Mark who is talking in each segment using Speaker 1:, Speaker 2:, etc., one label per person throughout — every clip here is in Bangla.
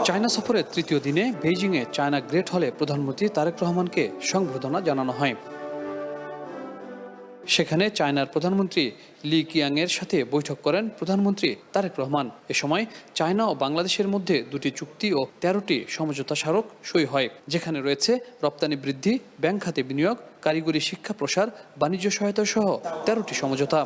Speaker 1: চায়না সফরের তৃতীয় দিনে বেইজিংয়ে চায়না গ্রেট হলে প্রধানমন্ত্রী তারেক রহমানকে সংবর্ধনা জানানো হয়। সেখানে চায়নার প্রধানমন্ত্রী লি কিয়াংয়ের সাথে বৈঠক করেন প্রধানমন্ত্রী তারেক রহমান। এ সময় চায়না ও বাংলাদেশের মধ্যে 2টি চুক্তি ও 13টি সমঝোতা স্মারক সই হয়, যেখানে রয়েছে রপ্তানি বৃদ্ধি, ব্যাংক খাতে বিনিয়োগ, কারিগরি শিক্ষা প্রসার, বাণিজ্য সহায়তা সহ 13টি সমঝোতা।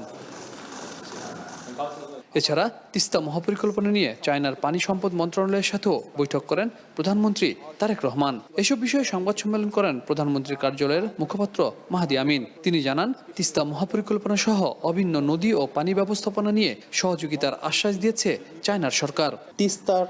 Speaker 1: এছাড়া তিস্তা মহাপরিকল্পনা নিয়ে চায়নার পানি সম্পদ মন্ত্রণালয়ের সাথেও বৈঠক করেন প্রধানমন্ত্রী তারেক রহমান। এসব বিষয়ে সংবাদ সম্মেলন করেন প্রধানমন্ত্রীর কার্যালয়ের মুখপাত্র মাহাদি আমিন। তিনি জানান, তিস্তা মহাপরিকল্পনা সহ অভিন্ন নদী ও পানি ব্যবস্থাপনা নিয়ে সহযোগিতার আশ্বাস দিয়েছে চায়নার সরকার।
Speaker 2: তিস্তার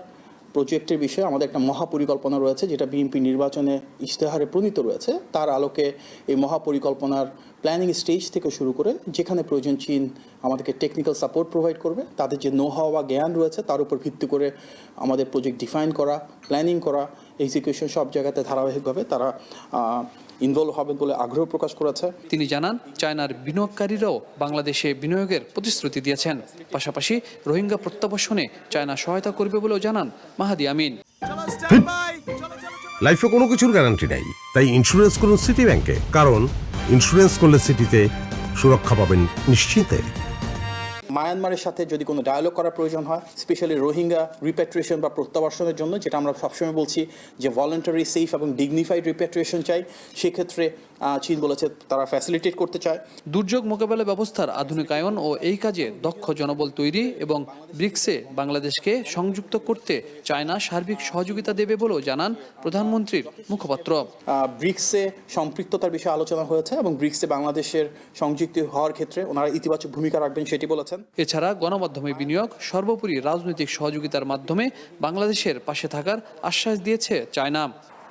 Speaker 2: প্রজেক্টের বিষয়ে আমাদের একটা মহাপরিকল্পনা রয়েছে, যেটা বিএনপি নির্বাচনে ইশতেহারে প্রণীত রয়েছে। তার আলোকে এই মহাপরিকল্পনার প্ল্যানিং স্টেজ থেকে শুরু করে যেখানে প্রয়োজন চীন আমাদেরকে টেকনিক্যাল সাপোর্ট প্রোভাইড করবে, তাদের যে নো হাওয়া জ্ঞান রয়েছে তার উপর ভিত্তি করে আমাদের প্রজেক্ট ডিফাইন করা, প্ল্যানিং করা, এক্সিকিউশন সব জায়গাতে ধারাবাহিকভাবে তারা ইনভলভ হবে বলে আগ্রহ প্রকাশ করেছে।
Speaker 1: তিনি জানান, চায়নার বিনিয়োগকারীরাও বাংলাদেশে বিনিয়োগের প্রতিশ্রুতি দিয়েছেন। পাশাপাশি রোহিঙ্গা প্রত্যাবাসনে চায়না সহায়তা করবে বলেও জানান মাহাদি আমিন।
Speaker 3: লাইফে কোনো কিছুর গ্যারান্টি নাই, তাই ইন্স্যুরেন্স করুন সিটি ব্যাংকে, কারণ ইন্স্যুরেন্স করলে সিটিতে সুরক্ষা পাবেন নিশ্চিন্তে।
Speaker 2: মায়ানমারের সাথে যদি কোনো ডায়ালগ করার প্রয়োজন হয়, স্পেশালি রোহিঙ্গা রিপ্যাট্রিয়েশন বা প্রত্যাবাসনের জন্য, যেটা আমরা সবসময় বলছি যে ভলান্টারি, সেফ এবং ডিগনিফাইড রিপ্যাট্রিয়েশন চাই, সেক্ষেত্রে চীন বলেছে তারা ফ্যাসিলিটেট করতে চায়।
Speaker 1: দুর্যোগ মোকাবেলা ব্যবস্থার আধুনিকায়ন ও এই কাজে দক্ষ জনবল তৈরি এবং ব্রিক্সে বাংলাদেশকে সংযুক্ত করতে চায়না সার্বিক সহযোগিতা দেবে বলেও জানান প্রধানমন্ত্রীর মুখপাত্র।
Speaker 2: ব্রিক্সে সম্পৃক্ততার বিষয়ে আলোচনা হয়েছে এবং ব্রিক্সে বাংলাদেশের সংযুক্ত হওয়ার ক্ষেত্রে ওনারা ইতিবাচক ভূমিকা রাখবেন সেটি বলেছেন।
Speaker 1: এছাড়া গণমাধ্যমে বিনিয়োগ, সর্বোপরি রাজনৈতিক সহযোগিতার মাধ্যমে বাংলাদেশের পাশে থাকার আশ্বাস দিয়েছে চায়না।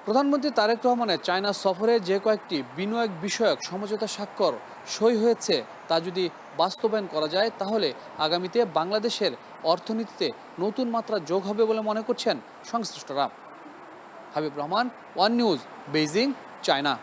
Speaker 1: প্রধানমন্ত্রী তারেক রহমানের চায়না সফরে যে কয়েকটি বিনিয়োগ বিষয়ক সমঝোতা স্বাক্ষর সই হয়েছে তা যদি বাস্তবায়ন করা যায়, তাহলে আগামীতে বাংলাদেশের অর্থনীতিতে নতুন মাত্রা যোগ হবে বলে মনে করছেন সংশ্লিষ্টরা। Habib Rahman, one news, Beijing, China.